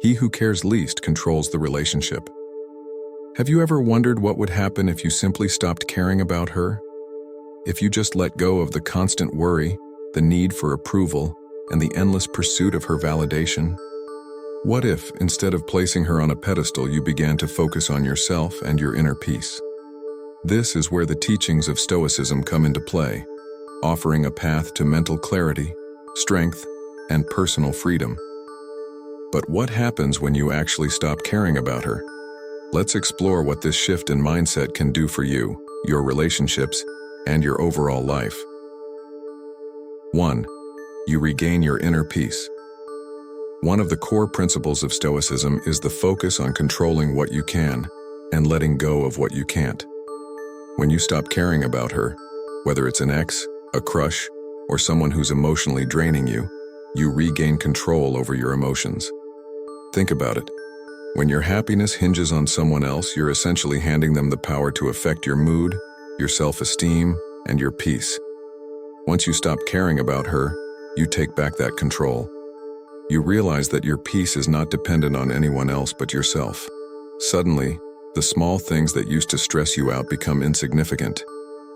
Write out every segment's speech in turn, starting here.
He who cares least controls the relationship. Have you ever wondered what would happen if you simply stopped caring about her? If you just let go of the constant worry, the need for approval, and the endless pursuit of her validation? What if, instead of placing her on a pedestal, you began to focus on yourself and your inner peace? This is where the teachings of Stoicism come into play, offering a path to mental clarity, strength, and personal freedom. But what happens when you actually stop caring about her? Let's explore what this shift in mindset can do for you, your relationships, and your overall life. 1. You regain your inner peace. One of the core principles of Stoicism is the focus on controlling what you can and letting go of what you can't. When you stop caring about her, whether it's an ex, a crush, or someone who's emotionally draining you, you regain control over your emotions. Think about it. When your happiness hinges on someone else, you're essentially handing them the power to affect your mood, your self-esteem, and your peace. Once you stop caring about her, you take back that control. You realize that your peace is not dependent on anyone else but yourself. Suddenly, the small things that used to stress you out become insignificant.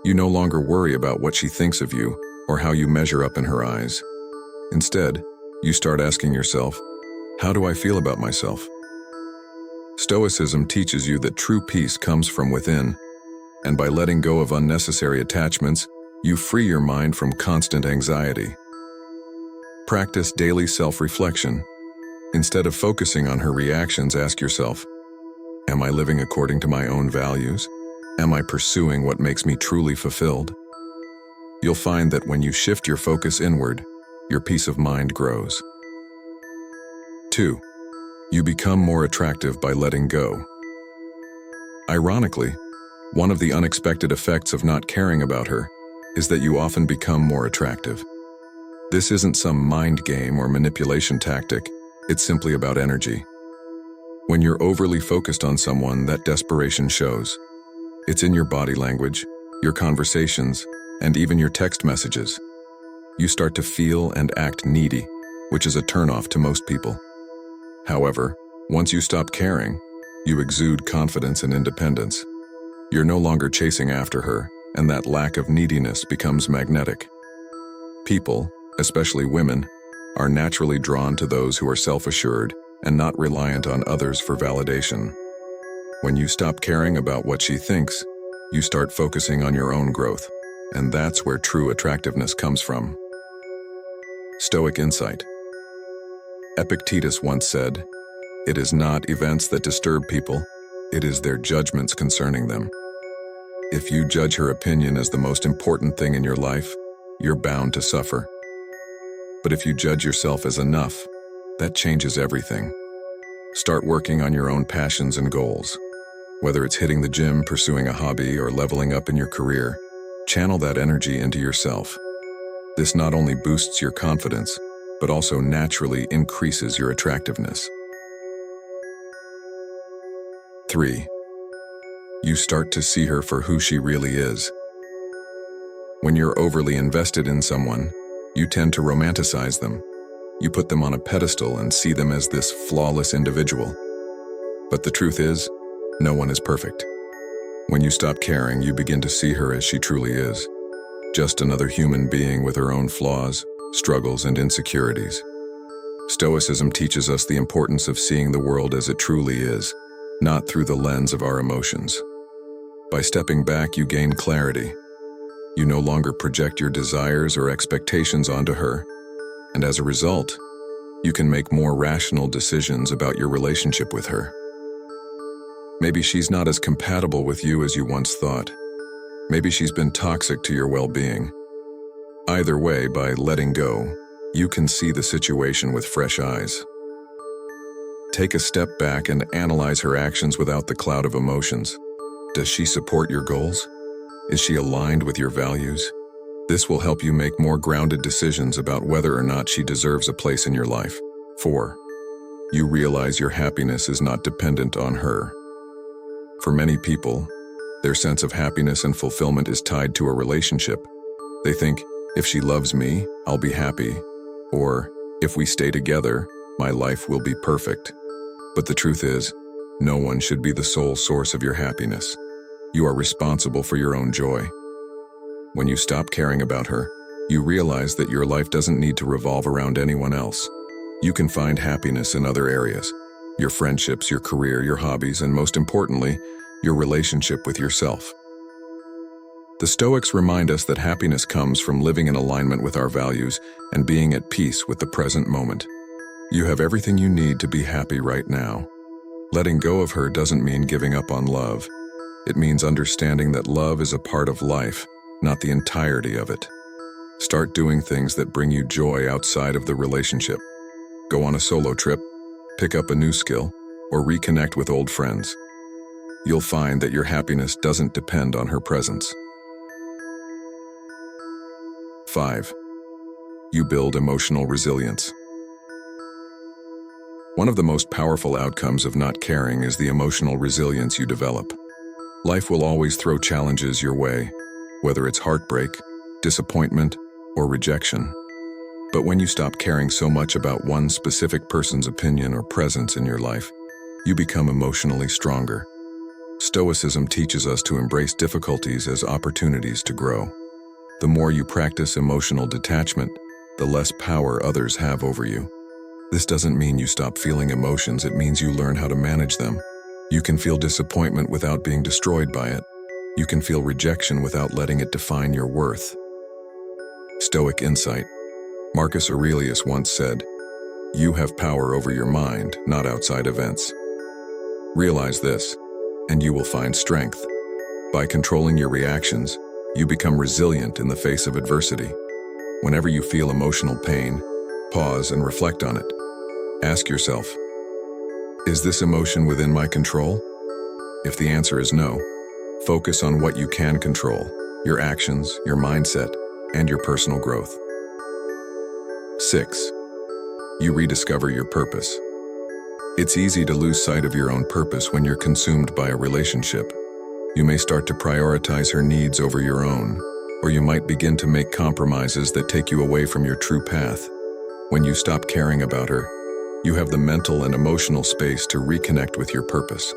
You no longer worry about what she thinks of you or how you measure up in her eyes. Instead, you start asking yourself, how do I feel about myself? Stoicism teaches you that true peace comes from within, and by letting go of unnecessary attachments, you free your mind from constant anxiety. Practice daily self-reflection. Instead of focusing on her reactions, ask yourself, am I living according to my own values? Am I pursuing what makes me truly fulfilled? You'll find that when you shift your focus inward, your peace of mind grows. 2. You become more attractive by letting go. Ironically, one of the unexpected effects of not caring about her is that you often become more attractive. This isn't some mind game or manipulation tactic, it's simply about energy. When you're overly focused on someone, that desperation shows. It's in your body language, your conversations, and even your text messages. You start to feel and act needy, which is a turnoff to most people. However, once you stop caring, you exude confidence and independence. You're no longer chasing after her, and that lack of neediness becomes magnetic. People, especially women, are naturally drawn to those who are self-assured and not reliant on others for validation. When you stop caring about what she thinks, you start focusing on your own growth, and that's where true attractiveness comes from. Stoic insight. Epictetus once said, "It is not events that disturb people, it is their judgments concerning them." If you judge her opinion as the most important thing in your life, you're bound to suffer. But if you judge yourself as enough, that changes everything. Start working on your own passions and goals. Whether it's hitting the gym, pursuing a hobby, or leveling up in your career, channel that energy into yourself. This not only boosts your confidence, but also naturally increases your attractiveness. 3. You start to see her for who she really is. When you're overly invested in someone, you tend to romanticize them. You put them on a pedestal and see them as this flawless individual. But the truth is, no one is perfect. When you stop caring, you begin to see her as she truly is. Just another human being with her own flaws, struggles, and insecurities. Stoicism teaches us the importance of seeing the world as it truly is, not through the lens of our emotions. By stepping back, you gain clarity. You no longer project your desires or expectations onto her, and as a result, you can make more rational decisions about your relationship with her. Maybe she's not as compatible with you as you once thought. Maybe she's been toxic to your well-being. Either way, by letting go, you can see the situation with fresh eyes. Take a step back and analyze her actions without the cloud of emotions. Does she support your goals? Is she aligned with your values? This will help you make more grounded decisions about whether or not she deserves a place in your life. 4. You realize your happiness is not dependent on her. For many people, their sense of happiness and fulfillment is tied to a relationship. They think, if she loves me, I'll be happy. Or, if we stay together, my life will be perfect. But the truth is, no one should be the sole source of your happiness. You are responsible for your own joy. When you stop caring about her, you realize that your life doesn't need to revolve around anyone else. You can find happiness in other areas: your friendships, your career, your hobbies, and most importantly, your relationship with yourself. The Stoics remind us that happiness comes from living in alignment with our values and being at peace with the present moment. You have everything you need to be happy right now. Letting go of her doesn't mean giving up on love. It means understanding that love is a part of life, not the entirety of it. Start doing things that bring you joy outside of the relationship. Go on a solo trip, pick up a new skill, or reconnect with old friends. You'll find that your happiness doesn't depend on her presence. 5. You build emotional resilience. One of the most powerful outcomes of not caring is the emotional resilience you develop. Life will always throw challenges your way, whether it's heartbreak, disappointment, or rejection. But when you stop caring so much about one specific person's opinion or presence in your life, you become emotionally stronger. Stoicism teaches us to embrace difficulties as opportunities to grow. The more you practice emotional detachment, the less power others have over you. This doesn't mean you stop feeling emotions, it means you learn how to manage them. You can feel disappointment without being destroyed by it. You can feel rejection without letting it define your worth. Stoic insight. Marcus Aurelius once said, "You have power over your mind, not outside events." Realize this, and you will find strength. By controlling your reactions, you become resilient in the face of adversity. Whenever you feel emotional pain, pause and reflect on it. Ask yourself, is this emotion within my control? If the answer is no, focus on what you can control: your actions, your mindset, and your personal growth. 6. You rediscover your purpose. It's easy to lose sight of your own purpose when you're consumed by a relationship. You may start to prioritize her needs over your own, or you might begin to make compromises that take you away from your true path. When you stop caring about her, you have the mental and emotional space to reconnect with your purpose.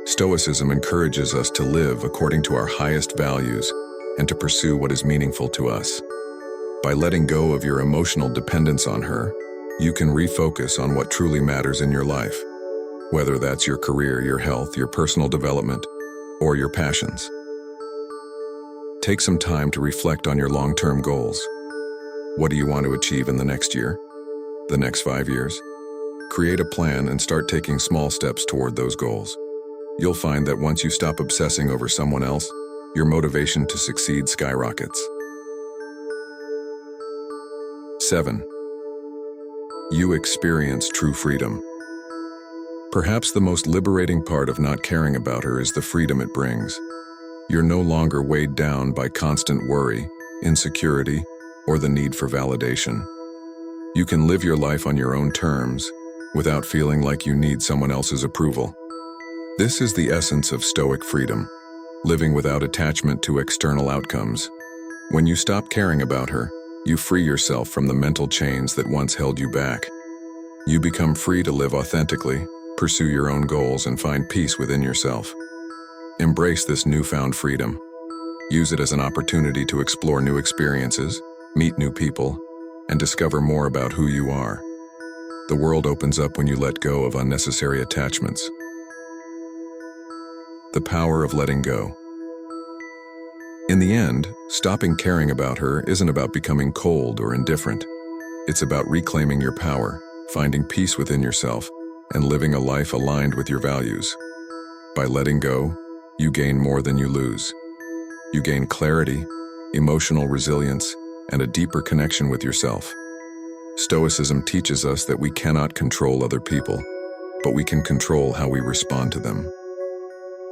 Stoicism encourages us to live according to our highest values and to pursue what is meaningful to us. By letting go of your emotional dependence on her, you can refocus on what truly matters in your life, whether that's your career, your health, your personal development, or your passions. Take some time to reflect on your long-term goals. What do you want to achieve in the next year? The next 5 years? Create a plan and start taking small steps toward those goals. You'll find that once you stop obsessing over someone else, your motivation to succeed skyrockets. 7. You experience true freedom. Perhaps the most liberating part of not caring about her is the freedom it brings. You're no longer weighed down by constant worry, insecurity, or the need for validation. You can live your life on your own terms, without feeling like you need someone else's approval. This is the essence of Stoic freedom, living without attachment to external outcomes. When you stop caring about her, you free yourself from the mental chains that once held you back. You become free to live authentically, pursue your own goals, and find peace within yourself. Embrace this newfound freedom. Use it as an opportunity to explore new experiences, meet new people, and discover more about who you are. The world opens up when you let go of unnecessary attachments. The power of letting go. In the end, stopping caring about her isn't about becoming cold or indifferent. It's about reclaiming your power, finding peace within yourself, and living a life aligned with your values. By letting go, you gain more than you lose. You gain clarity, emotional resilience, and a deeper connection with yourself. Stoicism teaches us that we cannot control other people, but we can control how we respond to them.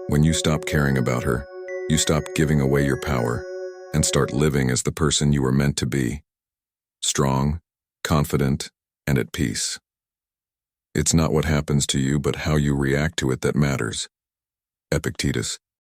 When you stop caring about her, you stop giving away your power and start living as the person you were meant to be: strong, confident, and at peace. It's not what happens to you, but how you react to it that matters. Epictetus.